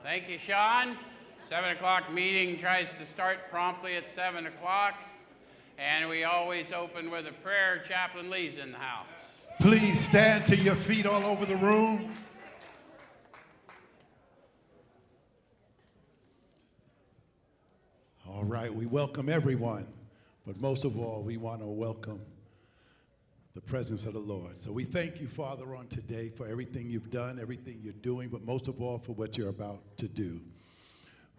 Thank you, Sean. 7 o'clock meeting tries to start promptly at 7 o'clock, and we always open with a prayer. Chaplain Lee's in the house. Please stand to your feet all over the room. All right, we welcome everyone, but most of all, we want to welcome the presence of the Lord. So we thank you, Father, on today for everything you've done, everything you're doing, but most of all for what you're about to do.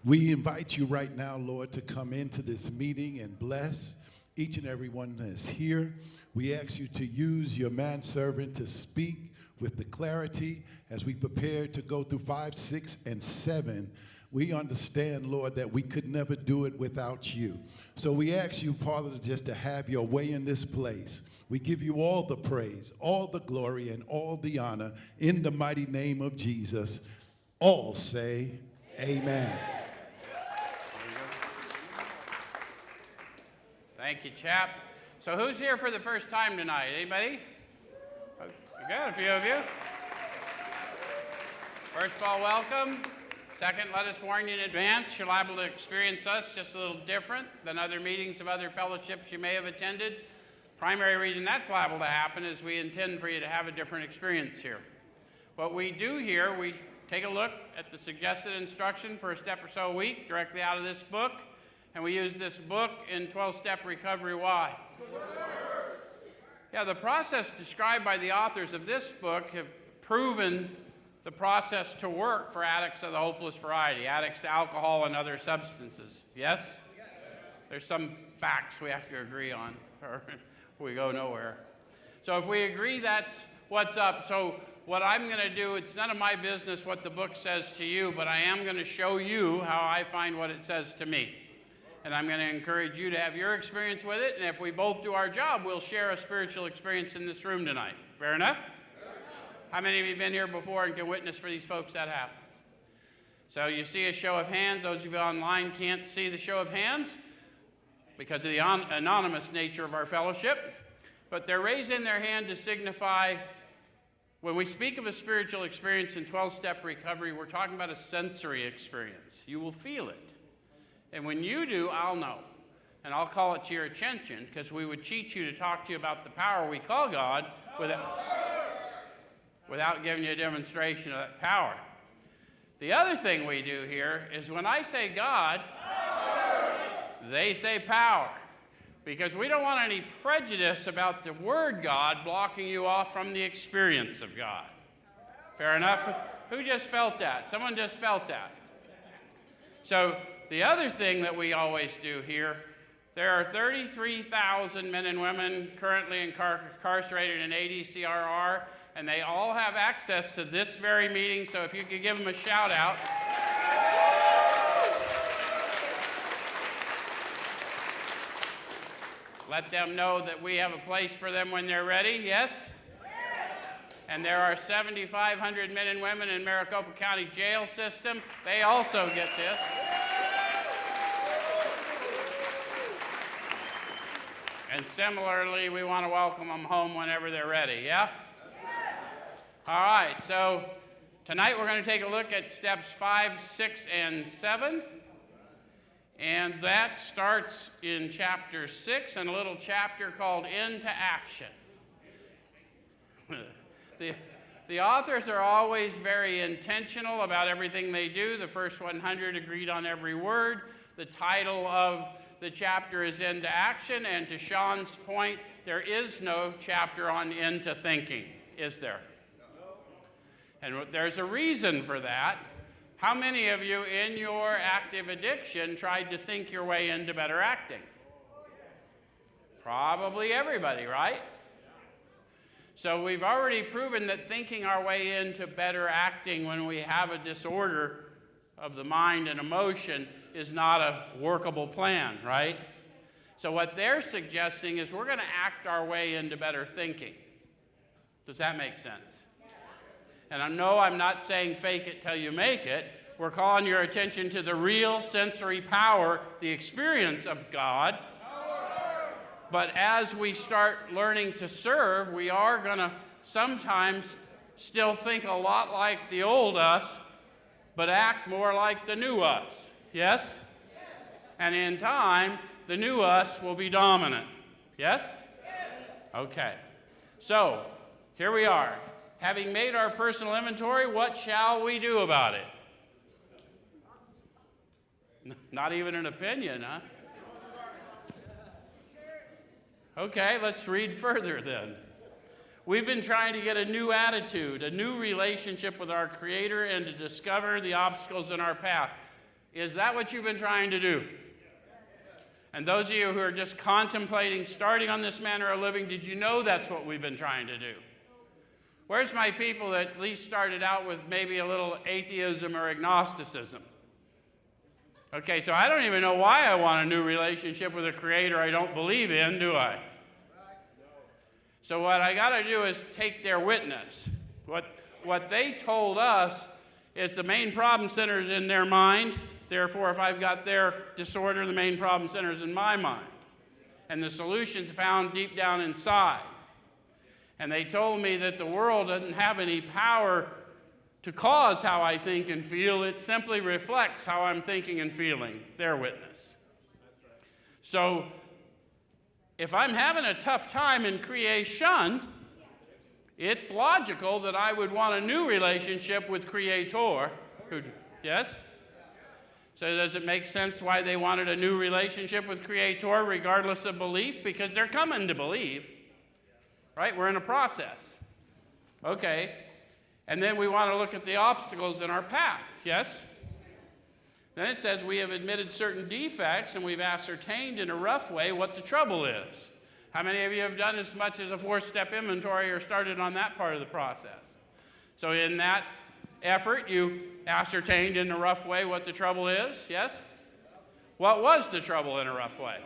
We invite you right now, Lord, to come into this meeting and bless each and every one that's here. We ask you to use your manservant to speak with the clarity as we prepare to go through 5, 6, and 7. We understand, Lord, that we could never do it without you. So we ask you, Father, just to have your way in this place. We give you all the praise, all the glory, and all the honor in the mighty name of Jesus. All say amen. Thank you, Chap. So who's here for the first time tonight? Anybody? We got a few of you. First of all, welcome. Second, let us warn you in advance, you're liable to experience us just a little different than other meetings of other fellowships you may have attended. Primary reason that's liable to happen is we intend for you to have a different experience here. What we do here, we take a look at the suggested instruction for a step or so a week directly out of this book, and we use this book in 12-Step Recovery. Why? Yeah, the process described by the authors of this book have proven the process to work for addicts of the hopeless variety, addicts to alcohol and other substances. Yes? There's some facts we have to agree on, or we go nowhere. So if we agree that's what's up, so what I'm going to do, it's none of my business what the book says to you, but I am going to show you how I find what it says to me. And I'm going to encourage you to have your experience with it, and if we both do our job, we'll share a spiritual experience in this room tonight. Fair enough? How many of you have been here before and can witness for these folks that happens? So you see a show of hands. Those of you online can't see the show of hands because of the anonymous nature of our fellowship. But they're raising their hand to signify when we speak of a spiritual experience in 12-step recovery, we're talking about a sensory experience. You will feel it. And when you do, I'll know. And I'll call it to your attention because we would teach you to talk to you about the power we call God without giving you a demonstration of that power. The other thing we do here is when I say God, they say power. Because we don't want any prejudice about the word God blocking you off from the experience of God. Fair enough? Who just felt that? Someone just felt that. So the other thing that we always do here, there are 33,000 men and women currently incarcerated in ADCRR, and they all have access to this very meeting, so if you could give them a shout out. Let them know that we have a place for them when they're ready, yes? And there are 7,500 men and women in Maricopa County jail system. They also get this. And similarly, we want to welcome them home whenever they're ready, yeah? All right, so tonight we're going to take a look at steps 5, 6, and 7. And that starts in chapter 6 in a little chapter called Into Action. The authors are always very intentional about everything they do. The first 100 agreed on every word. The title of the chapter is Into Action, and to Sean's point, there is no chapter on into thinking, is there? And there's a reason for that. How many of you in your active addiction tried to think your way into better acting? Probably everybody, right? So we've already proven that thinking our way into better acting when we have a disorder of the mind and emotion is not a workable plan, right? So what they're suggesting is we're going to act our way into better thinking. Does that make sense? And I know I'm not saying fake it till you make it. We're calling your attention to the real sensory power, the experience of God. But as we start learning to serve, we are going to sometimes still think a lot like the old us but act more like the new us. Yes? And in time, the new us will be dominant. Yes? Okay. So, here we are. Having made our personal inventory, what shall we do about it? Not even an opinion, huh? Okay, let's read further then. We've been trying to get a new attitude, a new relationship with our Creator, and to discover the obstacles in our path. Is that what you've been trying to do? And those of you who are just contemplating starting on this manner of living, did you know that's what we've been trying to do? Where's my people that at least started out with maybe a little atheism or agnosticism? Okay, so I don't even know why I want a new relationship with a Creator I don't believe in, do I? So what I got to do is take their witness. What they told us is the main problem centers in their mind. Therefore, if I've got their disorder, the main problem centers in my mind. And the solution's found deep down inside. And they told me that the world doesn't have any power to cause how I think and feel. It simply reflects how I'm thinking and feeling, their witness. So, if I'm having a tough time in creation, it's logical that I would want a new relationship with Creator. Yes? So does it make sense why they wanted a new relationship with Creator regardless of belief? Because they're coming to believe. Right? We're in a process. Okay. And then we want to look at the obstacles in our path. Yes? Then it says we have admitted certain defects and we've ascertained in a rough way what the trouble is. How many of you have done as much as a 4-step inventory or started on that part of the process? So in that effort, you ascertained in a rough way what the trouble is, yes? What was the trouble in a rough way?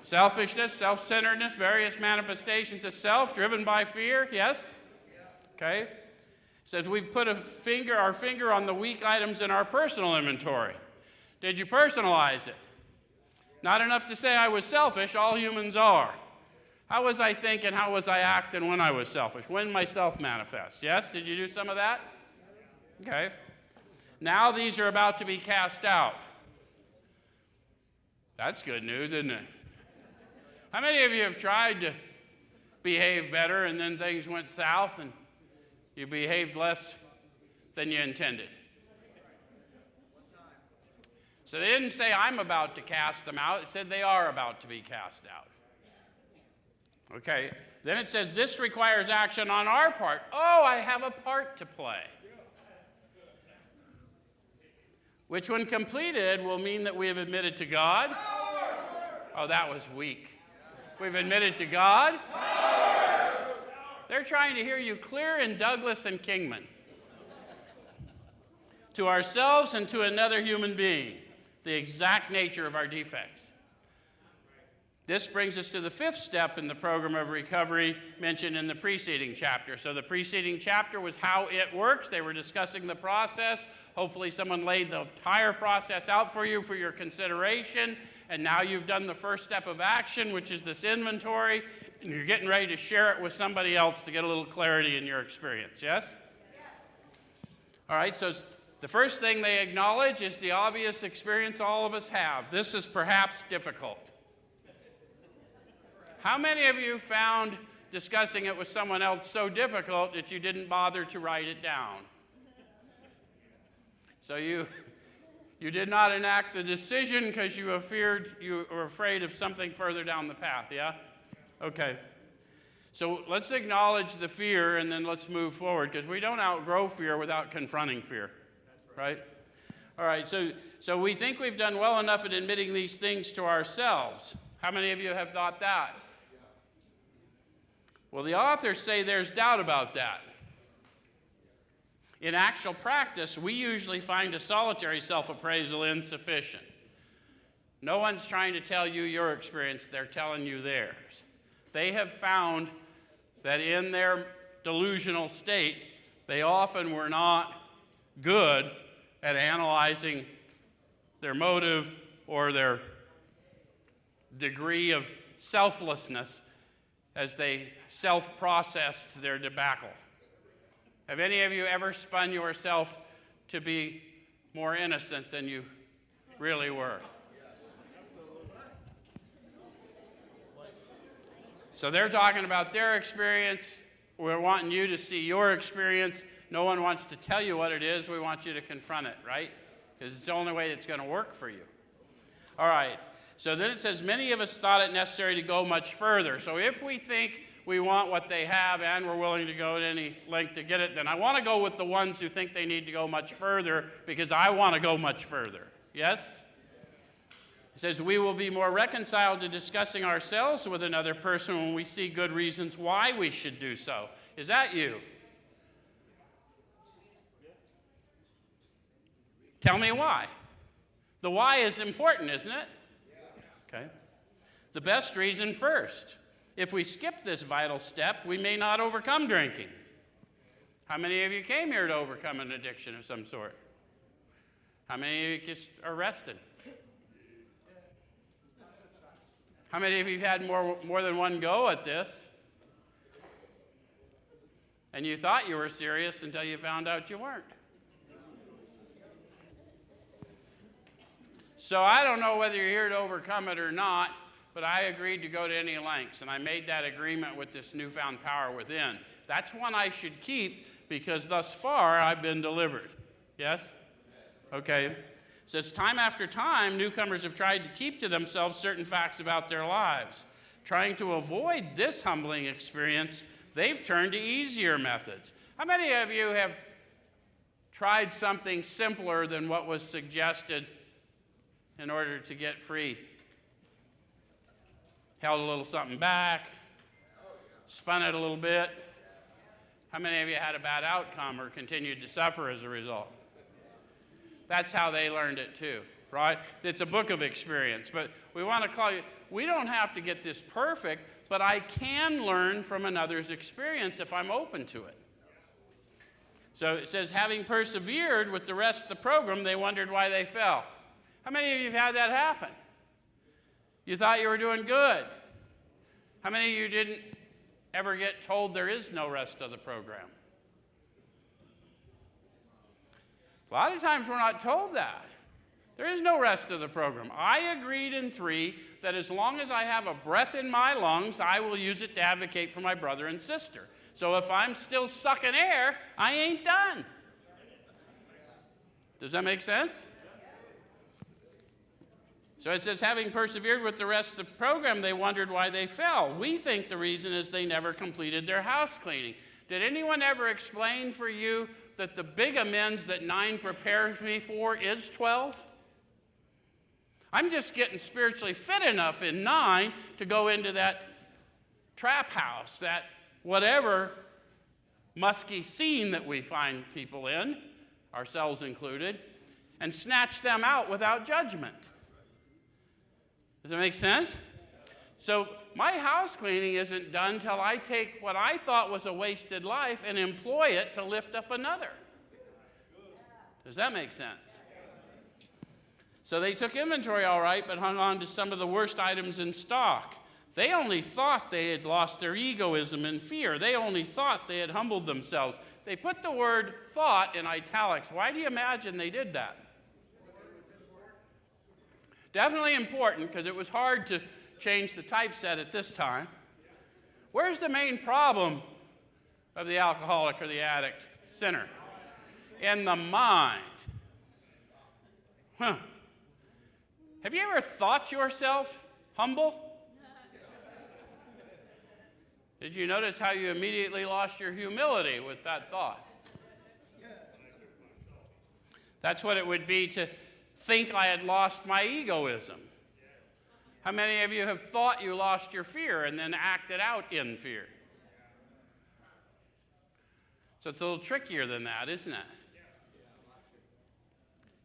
Selfishness, self-centeredness, various manifestations of self driven by fear, yes? Okay. It says we've put our finger on the weak items in our personal inventory. Did you personalize it? Not enough to say I was selfish, all humans are. How was I thinking, how was I acting when I was selfish? When myself manifest, yes? Did you do some of that? Okay. Now these are about to be cast out. That's good news, isn't it? How many of you have tried to behave better and then things went south and you behaved less than you intended? So they didn't say, I'm about to cast them out. It said they are about to be cast out. Okay. Then it says this requires action on our part. Oh, I have a part to play. Which, when completed, will mean that we have admitted to God. Oh, that was weak. We've admitted to God. They're trying to hear you clear in Douglas and Kingman. To ourselves and to another human being, the exact nature of our defects. This brings us to the 5th step in the program of recovery mentioned in the preceding chapter. So the preceding chapter was how it works. They were discussing the process. Hopefully someone laid the entire process out for you for your consideration. And now you've done the first step of action, which is this inventory, and you're getting ready to share it with somebody else to get a little clarity in your experience, yes? All right, so the first thing they acknowledge is the obvious experience all of us have. This is perhaps difficult. How many of you found discussing it with someone else so difficult that you didn't bother to write it down? So you did not enact the decision because you were afraid of something further down the path, yeah? Okay. So let's acknowledge the fear and then let's move forward, because we don't outgrow fear without confronting fear, right? All right, so we think we've done well enough at admitting these things to ourselves. How many of you have thought that? Well, the authors say there's doubt about that. In actual practice, we usually find a solitary self-appraisal insufficient. No one's trying to tell you your experience, they're telling you theirs. They have found that in their delusional state, they often were not good at analyzing their motive or their degree of selflessness as they self-processed their debacle. Have any of you ever spun yourself to be more innocent than you really were? So they're talking about their experience. We're wanting you to see your experience. No one wants to tell you what it is. We want you to confront it, right? Because it's the only way it's going to work for you. All right. So then it says, many of us thought it necessary to go much further. So if we think we want what they have and we're willing to go to any length to get it, then I want to go with the ones who think they need to go much further because I want to go much further. Yes? It says, we will be more reconciled to discussing ourselves with another person when we see good reasons why we should do so. Is that you? Tell me why. The why is important, isn't it? Okay. The best reason first. If we skip this vital step, we may not overcome drinking. How many of you came here to overcome an addiction of some sort? How many of you just arrested? How many of you have had more than one go at this? And you thought you were serious until you found out you weren't. So I don't know whether you're here to overcome it or not, but I agreed to go to any lengths, and I made that agreement with this newfound power within. That's one I should keep because thus far I've been delivered. Yes? Okay. It says, time after time, newcomers have tried to keep to themselves certain facts about their lives. Trying to avoid this humbling experience, they've turned to easier methods. How many of you have tried something simpler than what was suggested in order to get free? Held a little something back, spun it a little bit. How many of you had a bad outcome or continued to suffer as a result? That's how they learned it too, right? It's a book of experience, but we want to call you, we don't have to get this perfect, but I can learn from another's experience if I'm open to it. So it says, having persevered with the rest of the program, they wondered why they fell. How many of you have had that happen? You thought you were doing good. How many of you didn't ever get told there is no rest of the program? A lot of times we're not told that. There is no rest of the program. I agreed in 3 that as long as I have a breath in my lungs, I will use it to advocate for my brother and sister. So if I'm still sucking air, I ain't done. Does that make sense? So it says, having persevered with the rest of the program, they wondered why they fell. We think the reason is they never completed their house cleaning. Did anyone ever explain for you that the big amends that 9 prepares me for is 12? I'm just getting spiritually fit enough in 9 to go into that trap house, that whatever musky scene that we find people in, ourselves included, and snatch them out without judgment. Does that make sense? So my house cleaning isn't done till I take what I thought was a wasted life and employ it to lift up another. Does that make sense? So they took inventory all right, but hung on to some of the worst items in stock. They only thought they had lost their egoism and fear. They only thought they had humbled themselves. They put the word thought in italics. Why do you imagine they did that? Definitely important, because it was hard to change the typeset at this time. Where's the main problem of the alcoholic or the addict sinner? In the mind. Have you ever thought yourself humble? Did you notice how you immediately lost your humility with that thought? That's what it would be to think I had lost my egoism. How many of you have thought you lost your fear and then acted out in fear? So it's a little trickier than that, isn't it?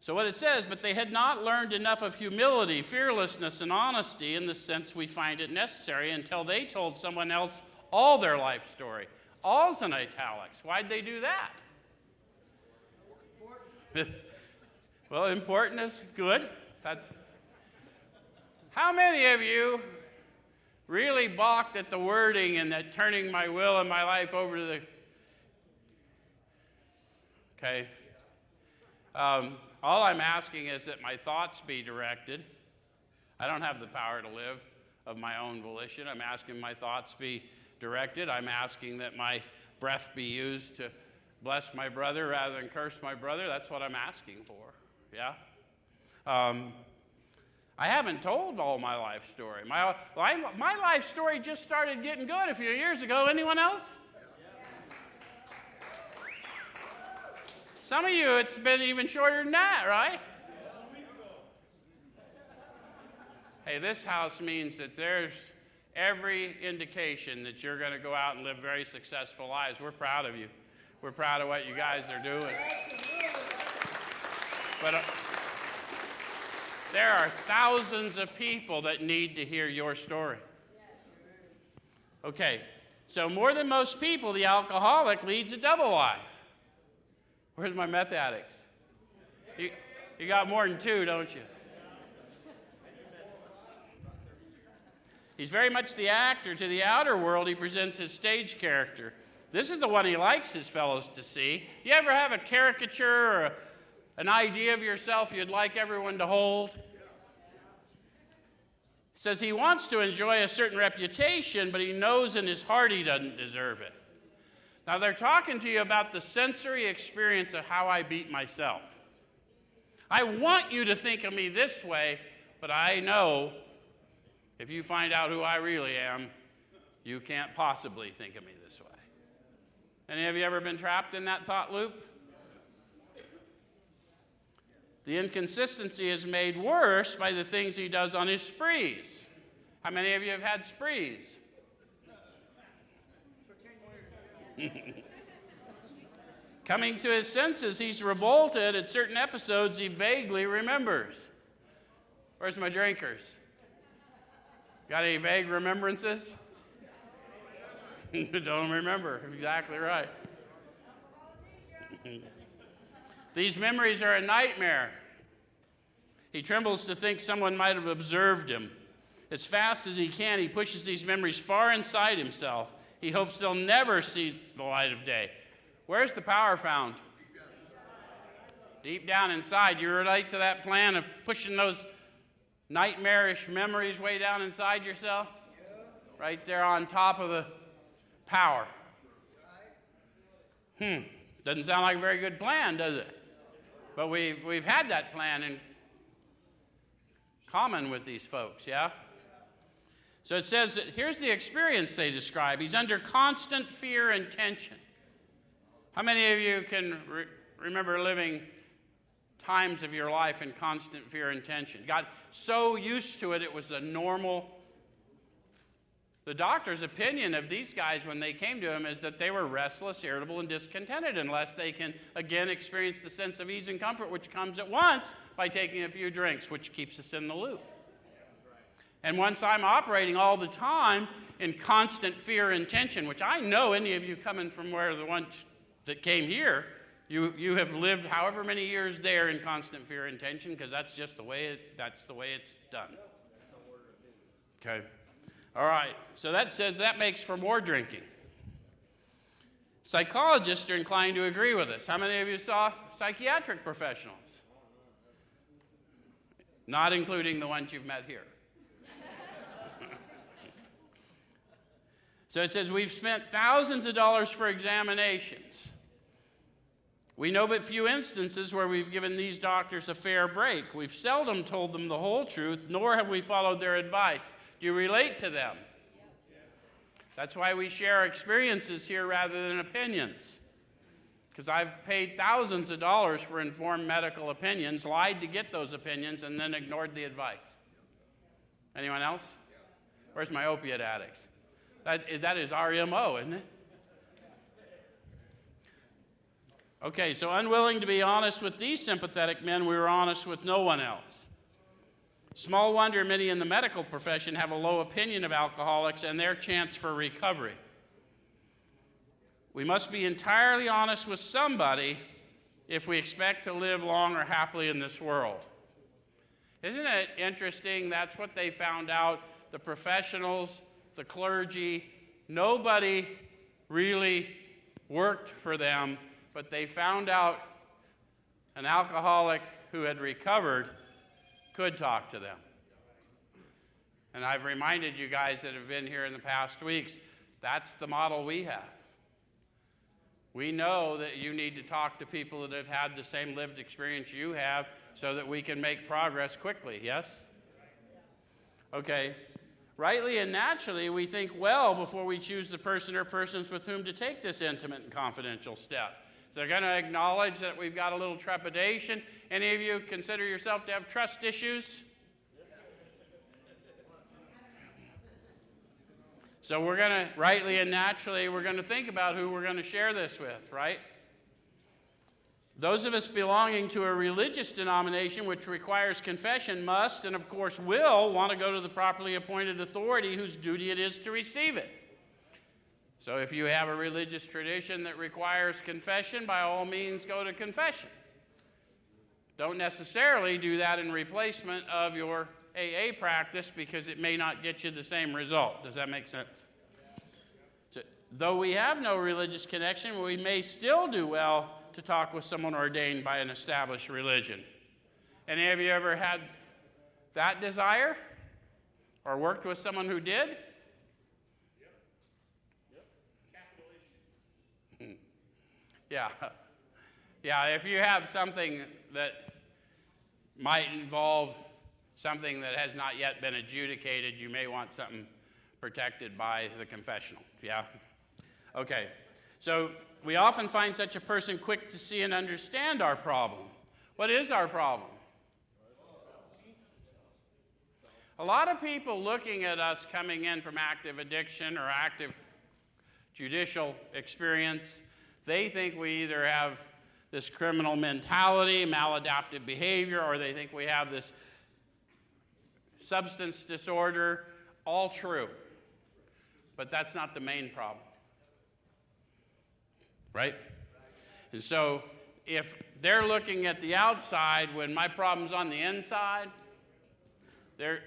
So what it says, but they had not learned enough of humility, fearlessness, and honesty in the sense we find it necessary until they told someone else all their life story. All's in italics. Why'd they do that? Well, important is good. How many of you really balked at the wording and that turning my will and my life over to Okay? All I'm asking is that my thoughts be directed. I don't have the power to live of my own volition. I'm asking my thoughts be directed. I'm asking that my breath be used to bless my brother rather than curse my brother. That's what I'm asking for, yeah? I haven't told all my life story. My life story just started getting good a few years ago. Anyone else? Some of you, it's been even shorter than that, right? Hey, this house means that there's every indication that you're going to go out and live very successful lives. We're proud of you. We're proud of what you guys are doing. But there are thousands of people that need to hear your story. Okay, so more than most people, the alcoholic leads a double life. Where's my meth addicts? You got more than two, don't you? He's very much the actor. To the outer world, he presents his stage character. This is the one he likes his fellows to see. You ever have a caricature or an idea of yourself you'd like everyone to hold? He says he wants to enjoy a certain reputation, but he knows in his heart he doesn't deserve it. Now, they're talking to you about the sensory experience of how I beat myself. I want you to think of me this way, but I know if you find out who I really am, you can't possibly think of me this way. Any of you ever been trapped in that thought loop? The inconsistency is made worse by the things he does on his sprees. How many of you have had sprees? Coming to his senses, he's revolted. At certain episodes, he vaguely remembers. Where's my drinkers? Got any vague remembrances? Don't remember. Exactly right. These memories are a nightmare. He trembles to think someone might have observed him. As fast as he can, he pushes these memories far inside himself. He hopes they'll never see the light of day. Where's the power found? Deep down inside. You relate to that plan of pushing those nightmarish memories way down inside yourself? Right there on top of the power. Doesn't sound like a very good plan, does it? But we've had that plan in common with these folks, yeah? So it says that here's the experience they describe. He's under constant fear and tension. How many of you can remember living times of your life in constant fear and tension? Got so used to it, it was a normal. The doctor's opinion of these guys when they came to him is that they were restless, irritable, and discontented unless they can, again, experience the sense of ease and comfort, which comes at once by taking a few drinks, which keeps us in the loop. And once I'm operating all the time in constant fear and tension, which I know any of you coming from where the ones that came here, you have lived however many years there in constant fear and tension, because that's just the way it's done. Okay. All right. So that says that makes for more drinking. Psychologists are inclined to agree with us. How many of you saw psychiatric professionals? Not including the ones you've met here. So it says we've spent thousands of dollars for examinations. We know but few instances where we've given these doctors a fair break. We've seldom told them the whole truth, nor have we followed their advice. Do you relate to them? That's why we share our experiences here rather than opinions. Because I've paid thousands of dollars for informed medical opinions, lied to get those opinions, and then ignored the advice. Anyone else? Where's my opiate addicts? That is our MO, isn't it? Okay, so unwilling to be honest with these sympathetic men, we were honest with no one else. Small wonder many in the medical profession have a low opinion of alcoholics and their chance for recovery. We must be entirely honest with somebody if we expect to live long or happily in this world. Isn't it interesting? That's what they found out. The professionals, the clergy, nobody really worked for them, but they found out An alcoholic who had recovered could talk to them. And I've reminded you guys that have been here in the past weeks, that's the model we have. We know that you need to talk to people that have had the same lived experience you have so that we can make progress quickly, yes? Okay. Rightly and naturally, we think well before we choose the person or persons with whom to take this intimate and confidential step. So they're going to acknowledge that we've got a little trepidation. Any of you consider yourself to have trust issues? So we're going to, rightly and naturally, we're going to think about who we're going to share this with, right? Those of us belonging to a religious denomination which requires confession must, and of course will, want to go to the properly appointed authority whose duty it is to receive it. So if you have a religious tradition that requires confession, by all means go to confession. Don't necessarily do that in replacement of your AA practice because it may not get you the same result. Does that make sense? So, though we have no religious connection, we may still do well to talk with someone ordained by an established religion. Any of you ever had that desire? Or worked with someone who did? Yeah. Yeah, if you have something that might involve something that has not yet been adjudicated, you may want something protected by the confessional. Yeah? Okay. So we often find such a person quick to see and understand our problem. What is our problem? A lot of people looking at us coming in from active addiction or active judicial experience, they think we either have this criminal mentality, maladaptive behavior, or they think we have this substance disorder. All true. But that's not the main problem. Right? And so if they're looking at the outside when my problem's on the inside, they're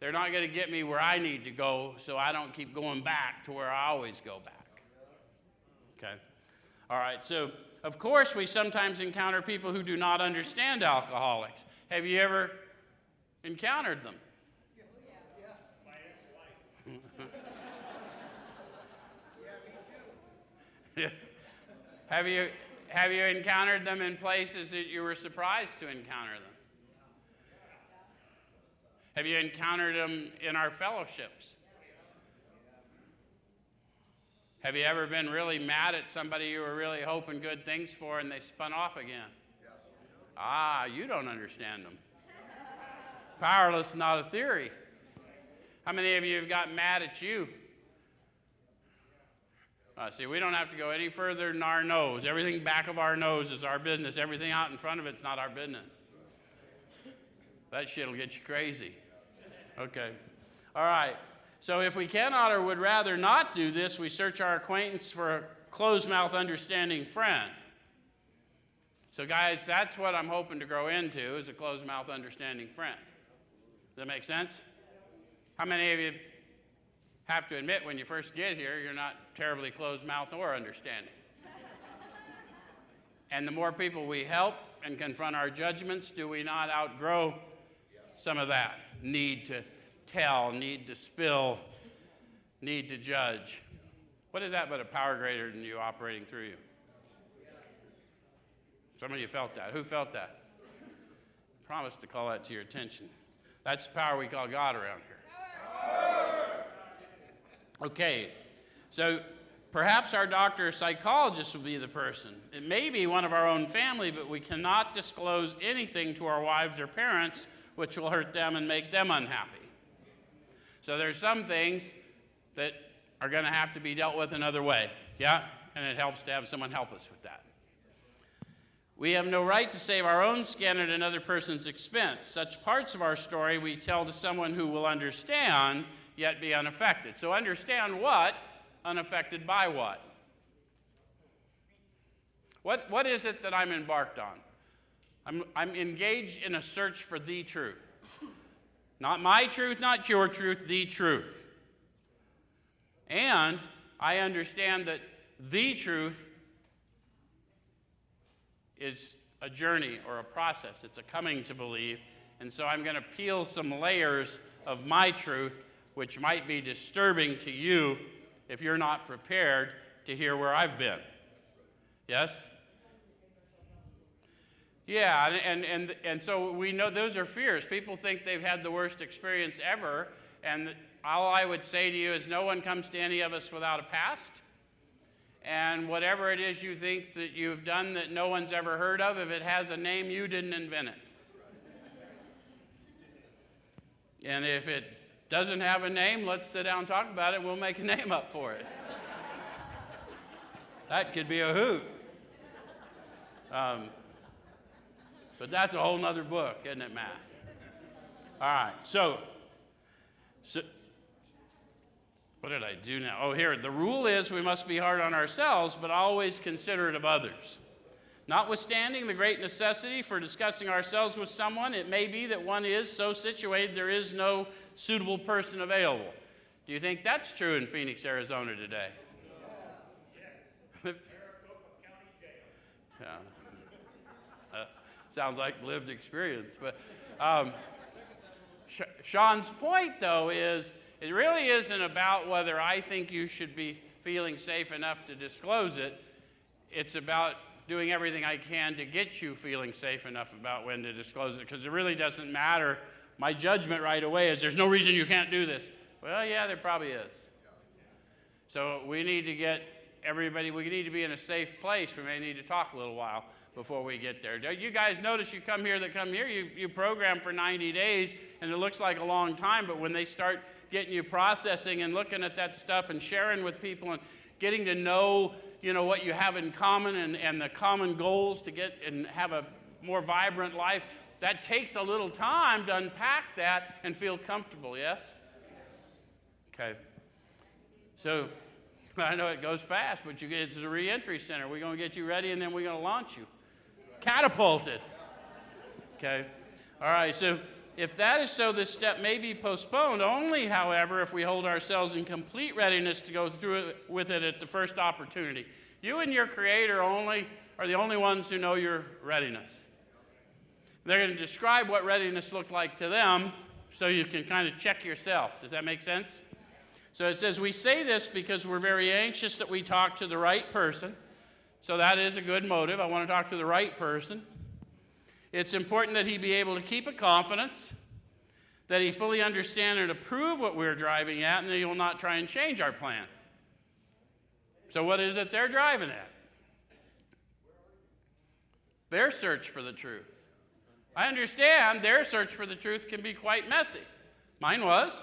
not going to get me where I need to go, so I don't keep going back to where I always go back. Okay? All right, so of course we sometimes encounter people who do not understand alcoholics. Have you ever encountered them? My ex-wife. Yeah. Have you encountered them in places that you were surprised to encounter them? Have you encountered them in our fellowships? Have you ever been really mad at somebody you were really hoping good things for and they spun off again? Ah, you don't understand them. Powerless, not a theory. How many of you have got mad at you? See, we don't have to go any further than our nose. Everything back of our nose is our business. Everything out in front of it's not our business. That shit'll get you crazy. Okay. All right. So if we cannot or would rather not do this, we search our acquaintance for a closed-mouth understanding friend. So guys, that's what I'm hoping to grow into, is a closed-mouth understanding friend. Does that make sense? How many of you have to admit when you first get here, you're not terribly closed-mouthed or understanding? And the more people we help and confront our judgments, do we not outgrow some of that need to tell, need to spill, need to judge? What is that but a power greater than you operating through you? Some of you felt that. Who felt that? I promise to call that to your attention. That's the power we call God around here. Okay, so perhaps our doctor or psychologist will be the person. It may be one of our own family, but we cannot disclose anything to our wives or parents which will hurt them and make them unhappy. So there's some things that are going to have to be dealt with another way, yeah? And it helps to have someone help us with that. We have no right to save our own skin at another person's expense. Such parts of our story we tell to someone who will understand, yet be unaffected. So understand what? Unaffected by what? What is it that I'm embarked on? I'm engaged in a search for the truth. Not my truth, not your truth, the truth. And I understand that the truth is a journey or a process. It's a coming to believe. And so I'm going to peel some layers of my truth, which might be disturbing to you if you're not prepared to hear where I've been. Yes? Yeah, and so we know those are fears. People think they've had the worst experience ever, and all I would say to you is no one comes to any of us without a past. And whatever it is you think that you've done that no one's ever heard of, if it has a name, you didn't invent it. And if it doesn't have a name, let's sit down and talk about it, and we'll make a name up for it. That could be a hoot. But that's a whole nother book, isn't it, Matt? All right, so what did I do now? Oh, here, the rule is we must be hard on ourselves, but always considerate of others. Notwithstanding the great necessity for discussing ourselves with someone, it may be that one is so situated there is no suitable person available. Do you think that's true in Phoenix, Arizona today? Yes. County Jail. Yeah. Sounds like lived experience. But Sean's point, though, is it really isn't about whether I think you should be feeling safe enough to disclose it. It's about doing everything I can to get you feeling safe enough about when to disclose it, because it really doesn't matter. My judgment right away is there's no reason you can't do this. Well, yeah, there probably is. So we need to get everybody, we need to be in a safe place. We may need to talk a little while before we get there. You guys notice you come here, you program for 90 days, and it looks like a long time, but when they start getting you processing and looking at that stuff and sharing with people and getting to know, what you have in common and the common goals to get and have a more vibrant life, that takes a little time to unpack that and feel comfortable, yes? Okay. So, I know it goes fast, but it's a reentry center. We're going to get you ready, and then we're going to launch you. Catapulted. Okay. All right, so if that is so, this step may be postponed only, however, if we hold ourselves in complete readiness to go through with it at the first opportunity. You and your Creator are the only ones who know your readiness. They're going to describe what readiness looked like to them so you can kind of check yourself. Does that make sense? So it says, we say this because we're very anxious that we talk to the right person. So that is a good motive. I want to talk to the right person. It's important that he be able to keep a confidence, that he fully understand and approve what we're driving at, and that he will not try and change our plan. So what is it they're driving at? Their search for the truth. I understand their search for the truth can be quite messy. Mine was.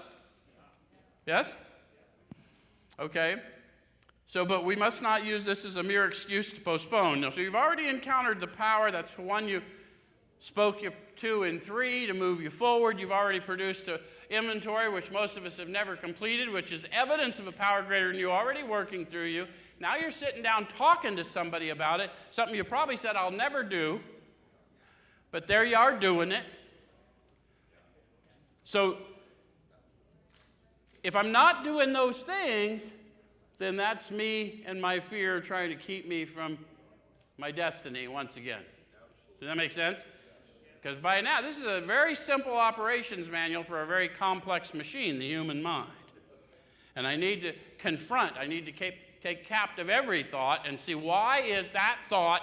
Yes? Okay. So, but we must not use this as a mere excuse to postpone. No, so you've already encountered the power. That's the one you spoke you 2 and 3 to move you forward. You've already produced an inventory, which most of us have never completed, which is evidence of a power greater than you already working through you. Now you're sitting down talking to somebody about it, something you probably said, I'll never do, but there you are doing it. So if I'm not doing those things, then that's me and my fear trying to keep me from my destiny once again. Does that make sense? Because by now, this is a very simple operations manual for a very complex machine, the human mind. And I need to confront, I need to take captive every thought and see why is that thought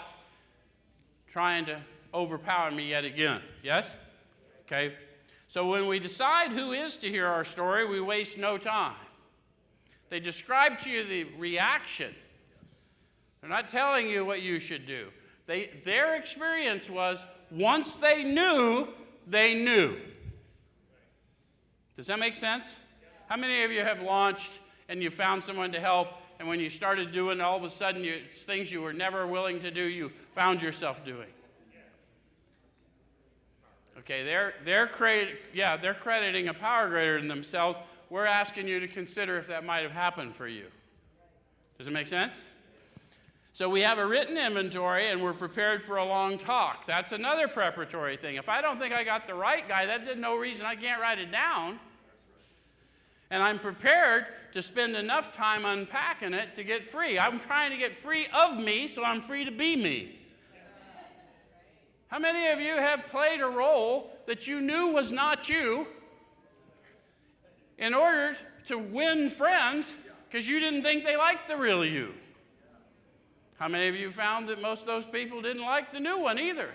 trying to overpower me yet again. Yes? Okay? So when we decide who is to hear our story, we waste no time. They describe to you the reaction. They're not telling you what you should do. Their experience was once they knew, they knew. Does that make sense? How many of you have launched and you found someone to help, and when you started doing, all of a sudden, things you were never willing to do, you found yourself doing? Okay, they're crediting a power greater than themselves. We're asking you to consider if that might have happened for you. Does it make sense? So we have a written inventory, and we're prepared for a long talk. That's another preparatory thing. If I don't think I got the right guy, that's no reason I can't write it down. And I'm prepared to spend enough time unpacking it to get free. I'm trying to get free of me so I'm free to be me. How many of you have played a role that you knew was not you in order to win friends because you didn't think they liked the real you? How many of you found that most of those people didn't like the new one either?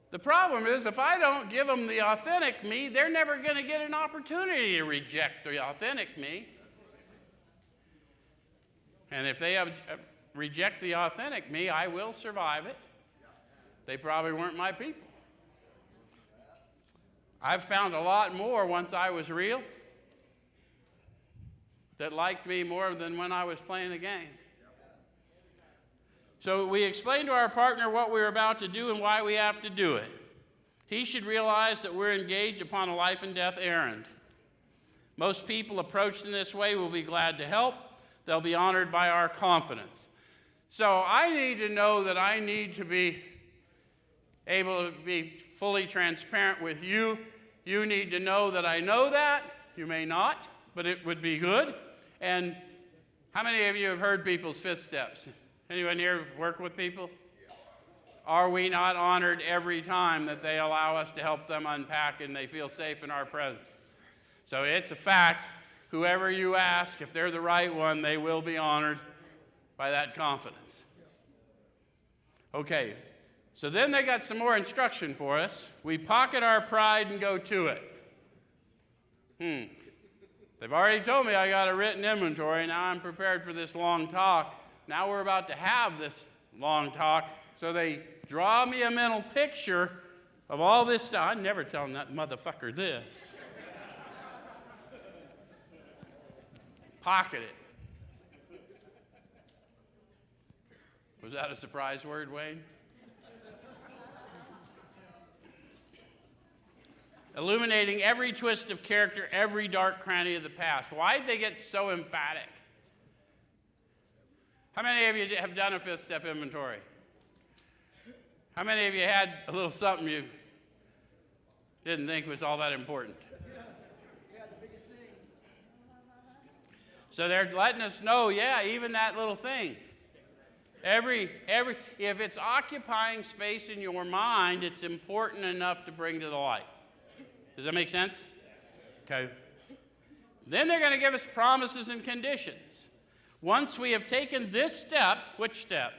The problem is, if I don't give them the authentic me, they're never going to get an opportunity to reject the authentic me. And if they reject the authentic me, I will survive it. They probably weren't my people. I've found a lot more once I was real that liked me more than when I was playing the game. So we explained to our partner what we were about to do and why we have to do it. He should realize that we're engaged upon a life and death errand. Most people approached in this way will be glad to help. They'll be honored by our confidence. So I need to know that I need to be able to be fully transparent with you. You need to know that I know that. You may not, but it would be good. And how many of you have heard people's fifth steps? Anyone here work with people? Are we not honored every time that they allow us to help them unpack and they feel safe in our presence? So it's a fact. Whoever you ask, if they're the right one, they will be honored by that confidence. Okay, so then they got some more instruction for us. We pocket our pride and go to it. They've already told me I got a written inventory. Now I'm prepared for this long talk. Now we're about to have this long talk. So they draw me a mental picture of all this stuff. I'm never telling that motherfucker this. Pocket it. Was that a surprise word, Wayne? Illuminating every twist of character, every dark cranny of the past. Why did they get so emphatic? How many of you have done a fifth step inventory? How many of you had a little something you didn't think was all that important? So they're letting us know, yeah, even that little thing. If it's occupying space in your mind, it's important enough to bring to the light. Does that make sense? Okay. Then they're going to give us promises and conditions. Once we have taken this step, which step?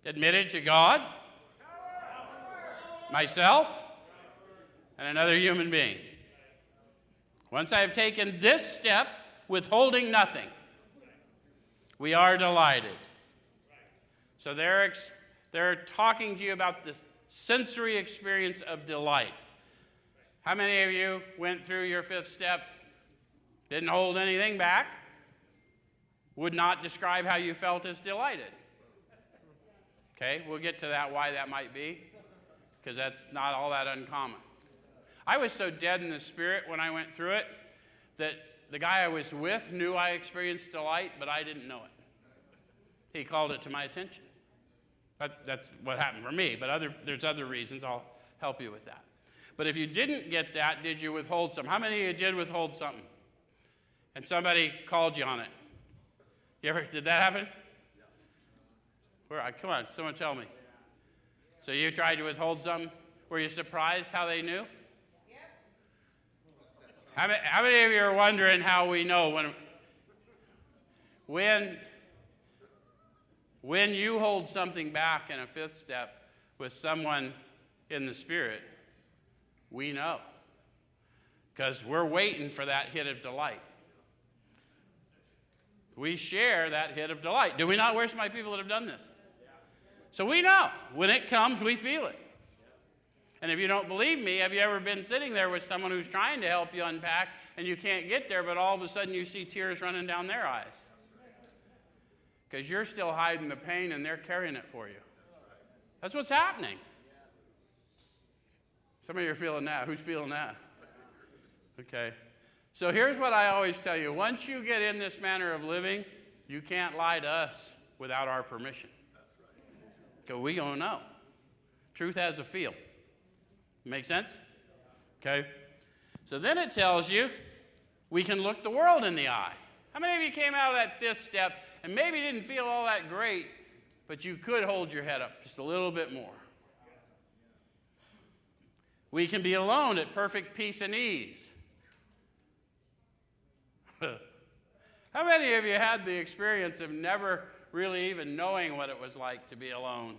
Admitted to God, myself, and another human being. Once I have taken this step, withholding nothing, we are delighted. So they're talking to you about the sensory experience of delight. How many of you went through your fifth step, didn't hold anything back, would not describe how you felt as delighted? Okay, we'll get to that, why that might be, because that's not all that uncommon. I was so dead in the spirit when I went through it that the guy I was with knew I experienced delight, but I didn't know it. He called it to my attention. That's what happened for me, but there's other reasons. I'll help you with that. But if you didn't get that, did you withhold something? How many of you did withhold something? And somebody called you on it? Did that happen? Come on, someone tell me. So you tried to withhold something? Were you surprised how they knew? How many of you are wondering how we know when you hold something back in a fifth step with someone in the spirit, we know. Because we're waiting for that hit of delight. We share that hit of delight. Do we not? Where's my people that have done this? So we know. When it comes, we feel it. And if you don't believe me, have you ever been sitting there with someone who's trying to help you unpack and you can't get there, but all of a sudden you see tears running down their eyes? Because you're still hiding the pain and they're carrying it for you. That's what's happening. Some of you are feeling that. Who's feeling that? Okay. So here's what I always tell you. Once you get in this manner of living, you can't lie to us without our permission. Because we don't know. Truth has a feel. Make sense? Okay. So then it tells you we can look the world in the eye. How many of you came out of that fifth step and maybe didn't feel all that great, but you could hold your head up just a little bit more? We can be alone at perfect peace and ease. How many of you had the experience of never really even knowing what it was like to be alone?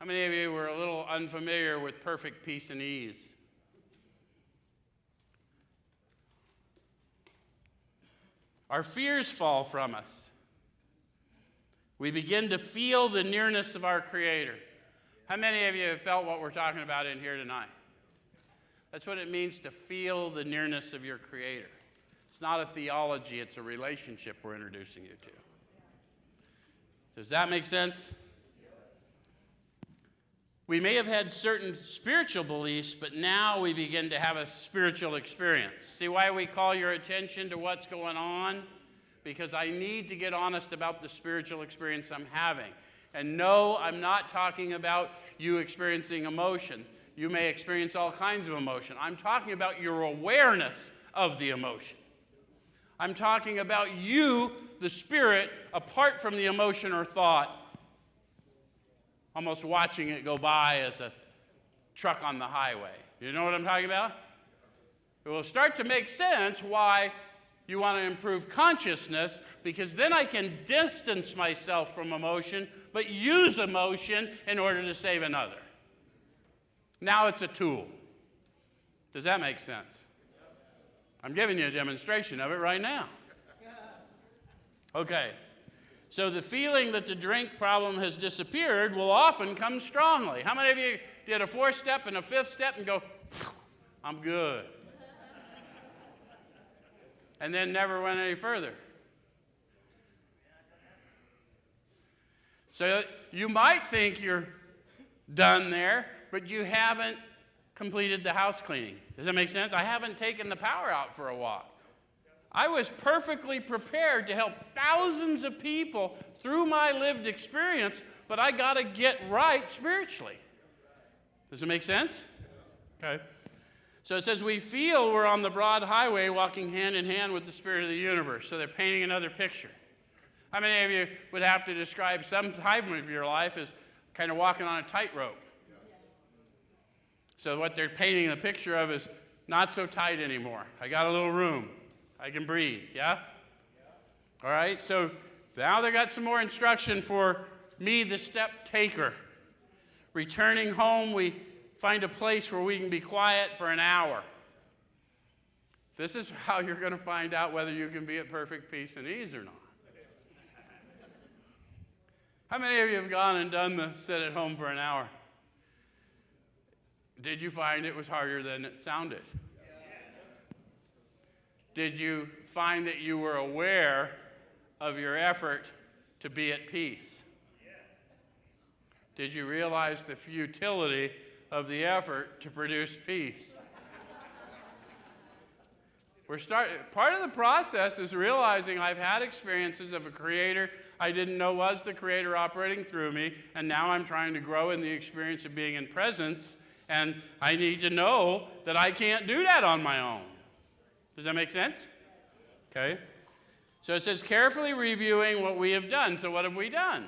How many of you were a little unfamiliar with perfect peace and ease? Our fears fall from us. We begin to feel the nearness of our Creator. How many of you have felt what we're talking about in here tonight? That's what it means to feel the nearness of your Creator. It's not a theology, it's a relationship we're introducing you to. Does that make sense? We may have had certain spiritual beliefs, but now we begin to have a spiritual experience. See why we call your attention to what's going on? Because I need to get honest about the spiritual experience I'm having. And no, I'm not talking about you experiencing emotion. You may experience all kinds of emotion. I'm talking about your awareness of the emotion. I'm talking about you, the spirit, apart from the emotion or thought, almost watching it go by as a truck on the highway. You know what I'm talking about? It will start to make sense why you want to improve consciousness, because then I can distance myself from emotion, but use emotion in order to save another. Now it's a tool. Does that make sense? I'm giving you a demonstration of it right now. Okay. So the feeling that the drink problem has disappeared will often come strongly. How many of you did a fourth step and a fifth step and go, I'm good? And then never went any further. So you might think you're done there, but you haven't completed the house cleaning. Does that make sense? I haven't taken the power out for a walk. I was perfectly prepared to help thousands of people through my lived experience, but I got to get right spiritually. Does it make sense? Okay. So it says we feel we're on the broad highway walking hand in hand with the spirit of the universe. So they're painting another picture. How many of you would have to describe some time of your life as kind of walking on a tightrope? So what they're painting the picture of is not so tight anymore. I got a little room. I can breathe, yeah? All right, so now they got some more instruction for me, the step taker. Returning home, we find a place where we can be quiet for an hour. This is how you're going to find out whether you can be at perfect peace and ease or not. How many of you have gone and done the sit at home for an hour? Did you find it was harder than it sounded? Did you find that you were aware of your effort to be at peace? Did you realize the futility of the effort to produce peace? Part of the process is realizing I've had experiences of a creator I didn't know was the creator operating through me, and now I'm trying to grow in the experience of being in presence, and I need to know that I can't do that on my own. Does that make sense? Okay. So it says, carefully reviewing what we have done. So what have we done?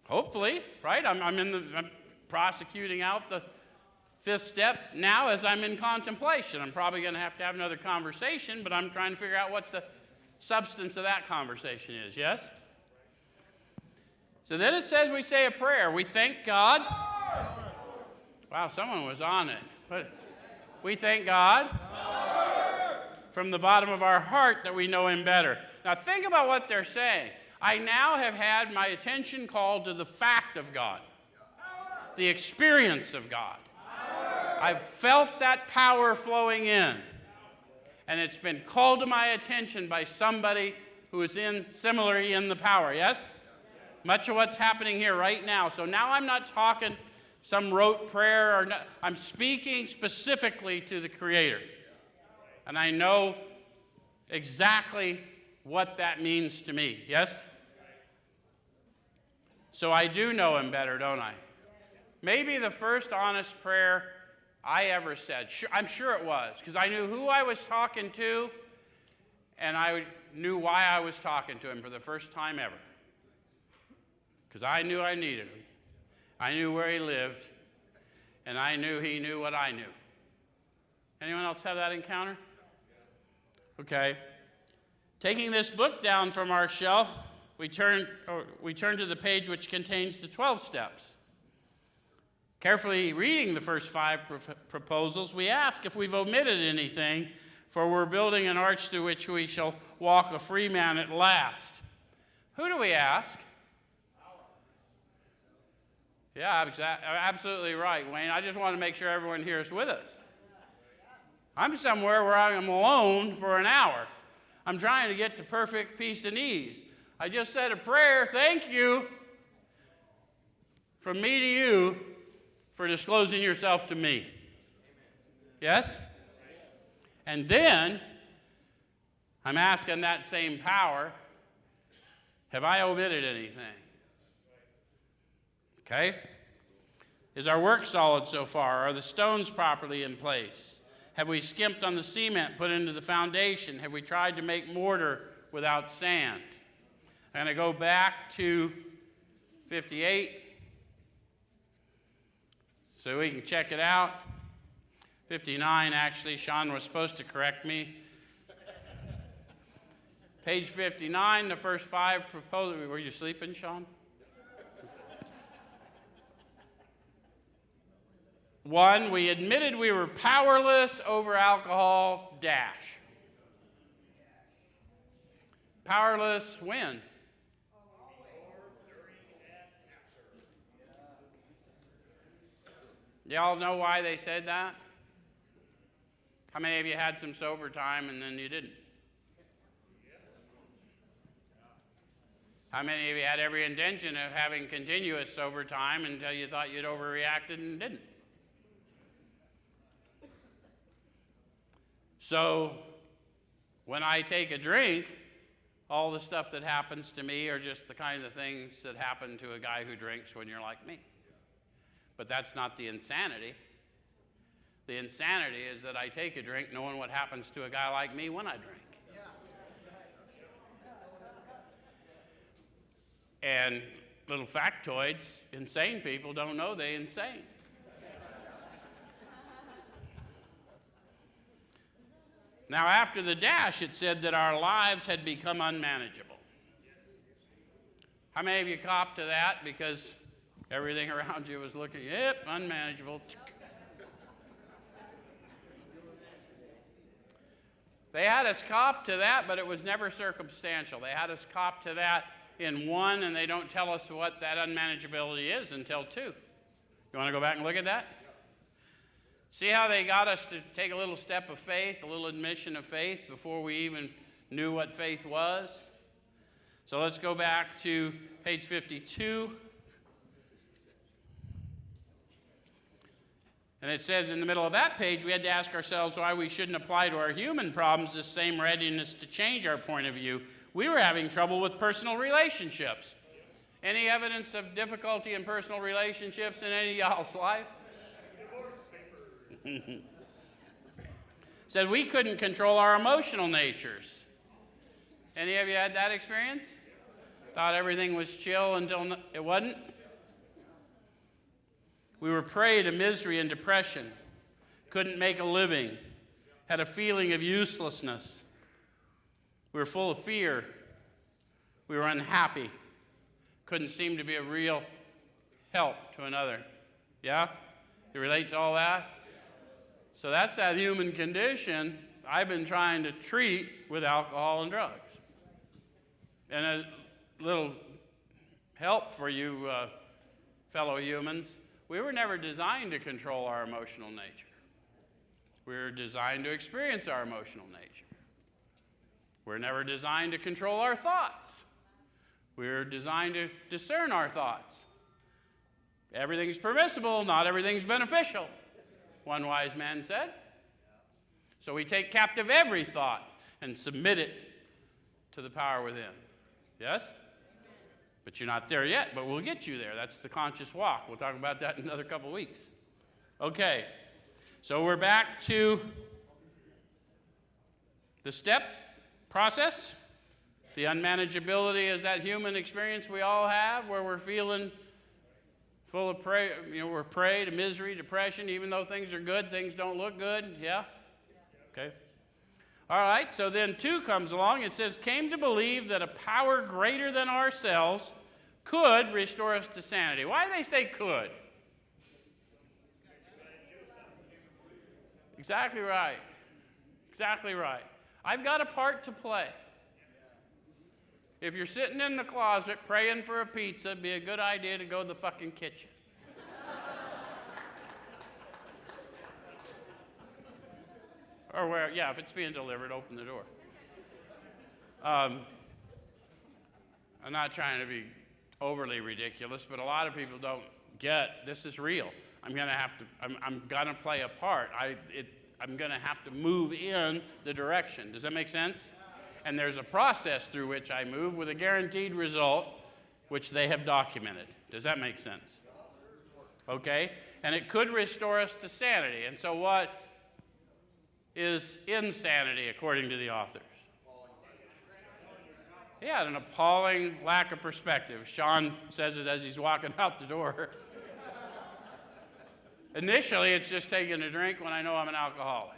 Hopefully, right? I'm prosecuting out the fifth step now as I'm in contemplation. I'm probably going to have another conversation, but I'm trying to figure out what the substance of that conversation is, yes? So then it says we say a prayer. We thank God. Wow, someone was on it. But we thank God from the bottom of our heart that we know Him better. Now think about what they're saying. I now have had my attention called to the fact of God, the experience of God. I've felt that power flowing in, and it's been called to my attention by somebody who is similarly in the power, yes? Much of what's happening here right now. So now I'm not talking some rote prayer, I'm speaking specifically to the Creator. And I know exactly what that means to me, yes? So I do know Him better, don't I? Maybe the first honest prayer I ever said. I'm sure it was, because I knew who I was talking to, and I knew why I was talking to him for the first time ever. Because I knew I needed him. I knew where he lived, and I knew he knew what I knew. Anyone else have that encounter? Okay. Taking this book down from our shelf, we turn to the page which contains the 12 steps. Carefully reading the first 5 proposals, we ask if we've omitted anything, for we're building an arch through which we shall walk a free man at last. Who do we ask? Yeah, absolutely right, Wayne. I just want to make sure everyone here is with us. I'm somewhere where I'm alone for an hour. I'm trying to get to perfect peace and ease. I just said a prayer, thank you, from me to you for disclosing yourself to me. Yes? And then, I'm asking that same power, have I omitted anything? Okay? Is our work solid so far? Are the stones properly in place? Have we skimped on the cement put into the foundation? Have we tried to make mortar without sand? I'm going to go back to 58 so we can check it out. 59, actually. Sean was supposed to correct me. Page 59, the first 5 proposals. Were you sleeping, Sean? 1, we admitted we were powerless over alcohol, dash. Powerless when? Y'all know why they said that? How many of you had some sober time and then you didn't? How many of you had every intention of having continuous sober time until you thought you'd overreacted and didn't? So, when I take a drink, all the stuff that happens to me are just the kind of things that happen to a guy who drinks when you're like me. But that's not the insanity. The insanity is that I take a drink knowing what happens to a guy like me when I drink. And little factoids, insane people don't know they're insane. Now, after the dash, it said that our lives had become unmanageable. How many of you copped to that because everything around you was looking, yep, unmanageable. They had us cop to that, but it was never circumstantial. They had us cop to that in 1, and they don't tell us what that unmanageability is until 2. You want to go back and look at that? See how they got us to take a little step of faith, a little admission of faith before we even knew what faith was? So let's go back to page 52. And it says in the middle of that page, we had to ask ourselves why we shouldn't apply to our human problems this same readiness to change our point of view. We were having trouble with personal relationships. Any evidence of difficulty in personal relationships in any of y'all's life? Said we couldn't control our emotional natures. Any of you had that experience? Thought everything was chill until it wasn't? We were prey to misery and depression, couldn't make a living, had a feeling of uselessness. We were full of fear. We were unhappy, couldn't seem to be a real help to another. Yeah? You relate to all that? So that's that human condition I've been trying to treat with alcohol and drugs. And a little help for you fellow humans, we were never designed to control our emotional nature. We were designed to experience our emotional nature. We're never designed to control our thoughts. We're designed to discern our thoughts. Everything's permissible, not everything's beneficial, one wise man said. So we take captive every thought and submit it to the power within. Yes? But you're not there yet, but we'll get you there. That's the conscious walk. We'll talk about that in another couple weeks. Okay. So we're back to the step process. The unmanageability is that human experience we all have where we're feeling full of prey, we're prey to misery, depression, even though things are good, things don't look good. Yeah? Okay. All right, so then 2 comes along. It says, came to believe that a power greater than ourselves could restore us to sanity. Why do they say could? Exactly right. Exactly right. I've got a part to play. If you're sitting in the closet praying for a pizza, it'd be a good idea to go to the fucking kitchen. Or where, yeah, if it's being delivered, open the door. I'm not trying to be overly ridiculous, but a lot of people don't get this is real. I'm gonna play a part. I'm gonna have to move in the direction. Does that make sense? And there's a process through which I move with a guaranteed result, which they have documented. Does that make sense? Okay? And it could restore us to sanity. And so what is insanity according to the authors? Yeah, an appalling lack of perspective. Sean says it as he's walking out the door. Initially, it's just taking a drink when I know I'm an alcoholic.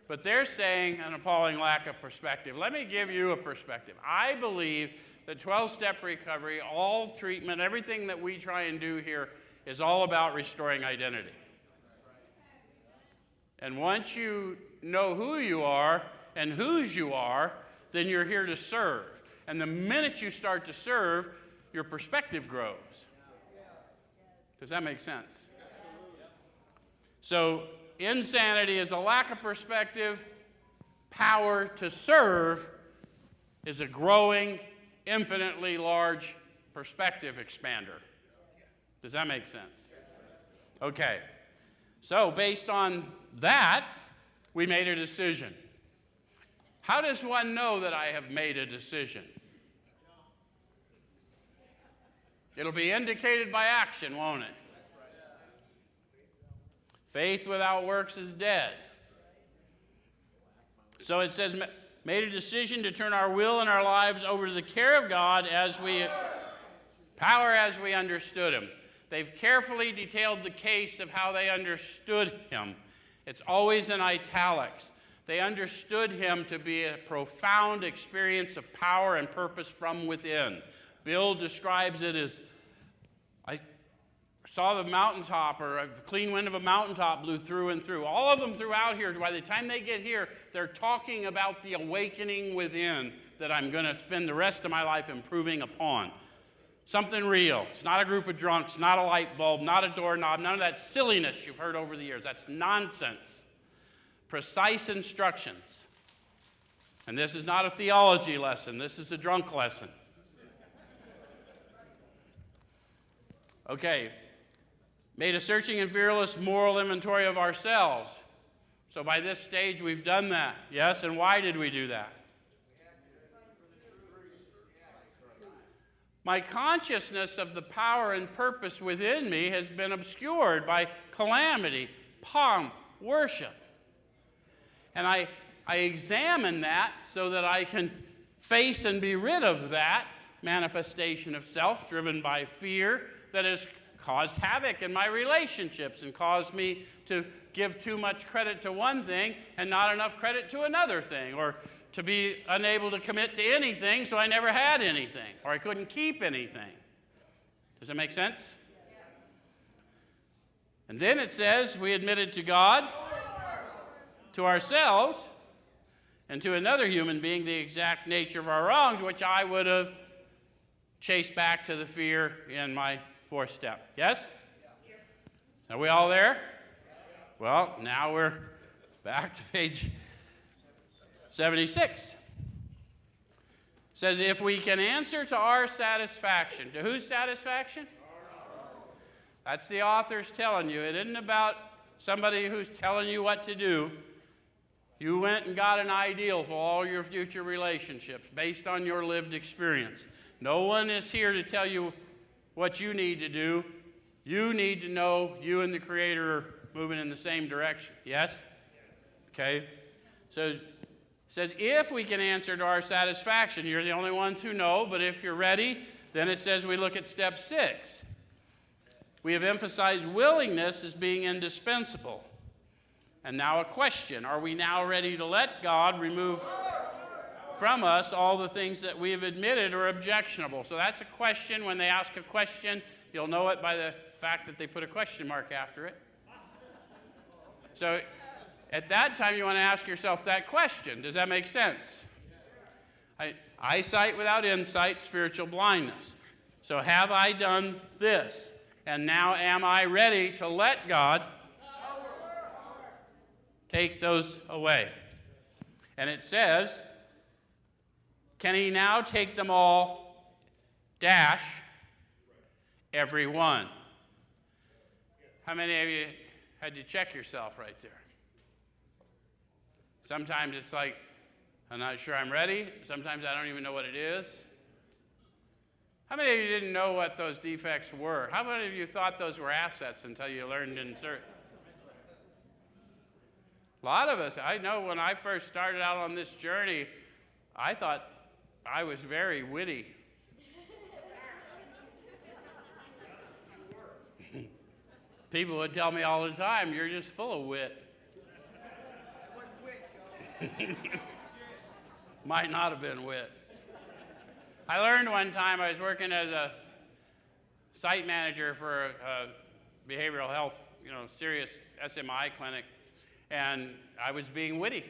But they're saying an appalling lack of perspective. Let me give you a perspective. I believe that 12-step recovery, all treatment, everything that we try and do here is all about restoring identity. And once you know who you are and whose you are, then you're here to serve. And the minute you start to serve, your perspective grows. Does that make sense? So insanity is a lack of perspective. Power to serve is a growing, infinitely large perspective expander. Does that make sense? Okay. So based on that, we made a decision. How does one know that I have made a decision? It'll be indicated by action, won't it? Faith without works is dead. So it says, made a decision to turn our will and our lives over to the care of God as we understood him. They've carefully detailed the case of how they understood him. It's always in italics. They understood him to be a profound experience of power and purpose from within. Bill describes it as, I saw the mountaintop, or a clean wind of a mountaintop blew through and through. All of them throughout here, by the time they get here, they're talking about the awakening within that I'm going to spend the rest of my life improving upon. Something real. It's not a group of drunks, not a light bulb, not a doorknob, none of that silliness you've heard over the years. That's nonsense. Precise instructions. And this is not a theology lesson. This is a drunk lesson. Okay. Made a searching and fearless moral inventory of ourselves. So by this stage, we've done that. Yes? And why did we do that? My consciousness of the power and purpose within me has been obscured by calamity, pomp, worship. And I examine that so that I can face and be rid of that manifestation of self driven by fear that has caused havoc in my relationships and caused me to give too much credit to one thing and not enough credit to another thing, or to be unable to commit to anything, so I never had anything, or I couldn't keep anything. Does that make sense? And then it says we admitted to God, to ourselves, and to another human being the exact nature of our wrongs, which I would have chased back to the fear in my fourth step. Yes? Are we all there? Well, now we're back to page 76. It says, if we can answer to our satisfaction. To whose satisfaction? That's the author's telling you. It isn't about somebody who's telling you what to do. You went and got an ideal for all your future relationships based on your lived experience. No one is here to tell you what you need to do. You need to know you and the Creator are moving in the same direction. Yes? Okay. So it says, if we can answer to our satisfaction, you're the only ones who know, but if you're ready, then it says we look at step 6. We have emphasized willingness as being indispensable. And now a question. Are we now ready to let God remove from us all the things that we have admitted are objectionable? So that's a question. When they ask a question, you'll know it by the fact that they put a question mark after it. So at that time, you want to ask yourself that question. Does that make sense? Eyesight without insight, spiritual blindness. So have I done this? And now am I ready to let God take those away? And it says, can he now take them all, dash, every one? How many of you had to check yourself right there? Sometimes it's like, I'm not sure I'm ready. Sometimes I don't even know what it is. How many of you didn't know what those defects were? How many of you thought those were assets until you learned to insert? A lot of us, I know when I first started out on this journey, I thought I was very witty. People would tell me all the time, you're just full of wit. Might not have been wit. I learned one time, I was working as a site manager for a behavioral health, serious SMI clinic, and I was being witty.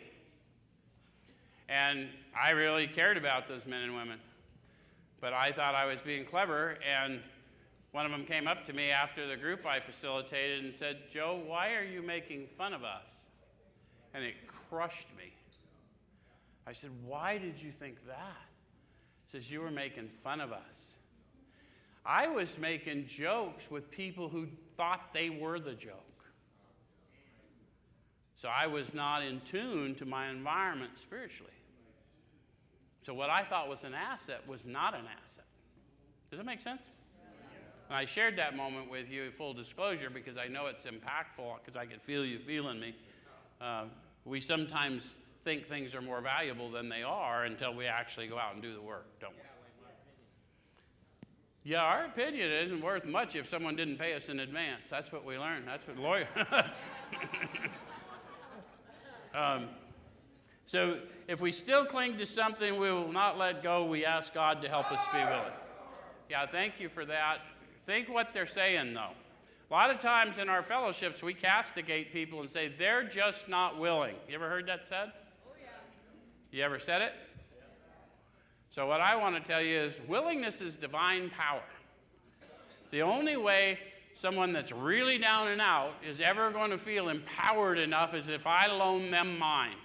And I really cared about those men and women. But I thought I was being clever, and one of them came up to me after the group I facilitated and said, Joe, why are you making fun of us? And it crushed me. I said, why did you think that? He says, you were making fun of us. I was making jokes with people who thought they were the joke. So I was not in tune to my environment spiritually. So what I thought was an asset was not an asset. Does that make sense? And I shared that moment with you, full disclosure, because I know it's impactful, because I could feel you feeling me. We sometimes think things are more valuable than they are until we actually go out and do the work, don't we? Yeah, our opinion isn't worth much if someone didn't pay us in advance. That's what we learned. That's what lawyers... So if we still cling to something we will not let go, we ask God to help us be willing. Yeah, thank you for that. Think what they're saying, though. A lot of times in our fellowships, we castigate people and say, they're just not willing. You ever heard that said? Oh, yeah. You ever said it? Yeah. So what I want to tell you is willingness is divine power. The only way someone that's really down and out is ever going to feel empowered enough is if I loan them mine.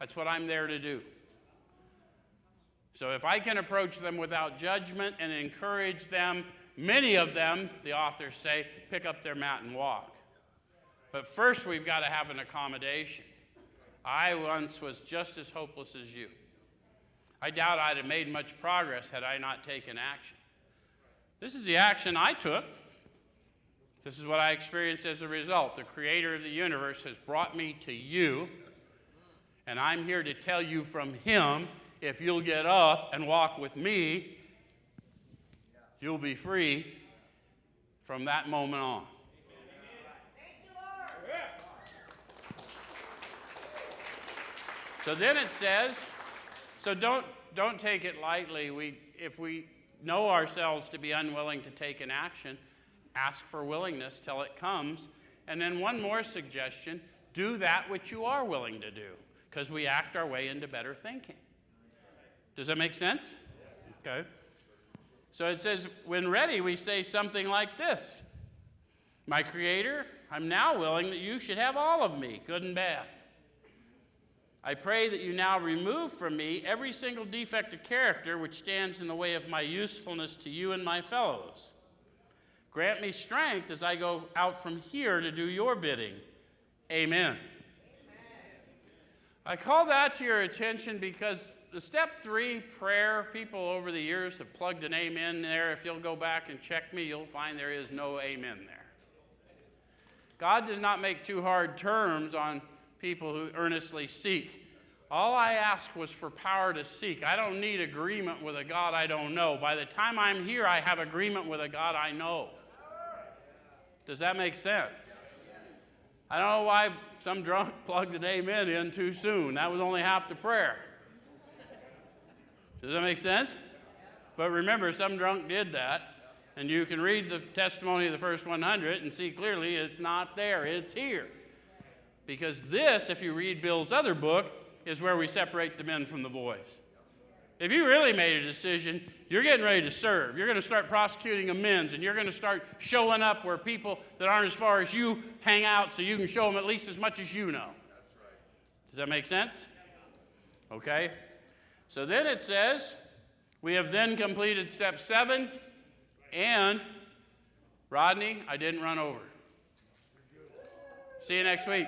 That's what I'm there to do. So if I can approach them without judgment and encourage them, many of them, the authors say, pick up their mat and walk. But first we've got to have an accommodation. I once was just as hopeless as you. I doubt I'd have made much progress had I not taken action. This is the action I took. This is what I experienced as a result. The creator of the universe has brought me to you, and I'm here to tell you from him, if you'll get up and walk with me, you'll be free from that moment on. Thank you, Lord. So then it says, so don't take it lightly. If we know ourselves to be unwilling to take an action, ask for willingness till it comes. And then one more suggestion, do that which you are willing to do, because we act our way into better thinking. Does that make sense? Okay. So it says, when ready, we say something like this. My Creator, I'm now willing that you should have all of me, good and bad. I pray that you now remove from me every single defect of character which stands in the way of my usefulness to you and my fellows. Grant me strength as I go out from here to do your bidding. Amen. I call that to your attention because the step 3 prayer, people over the years have plugged an amen there. If you'll go back and check me, you'll find there is no amen there. God does not make too hard terms on people who earnestly seek. All I asked was for power to seek. I don't need agreement with a God I don't know. By the time I'm here, I have agreement with a God I know. Does that make sense? I don't know why some drunk plugged an amen in too soon. That was only half the prayer. Does that make sense? But remember, some drunk did that. And you can read the testimony of the first 100 and see clearly it's not there. It's here. Because this, if you read Bill's other book, is where we separate the men from the boys. If you really made a decision, you're getting ready to serve. You're going to start prosecuting amends, and you're going to start showing up where people that aren't as far as you hang out so you can show them at least as much as you know. Does that make sense? Okay. So then it says, we have then completed step 7, and Rodney, I didn't run over. See you next week.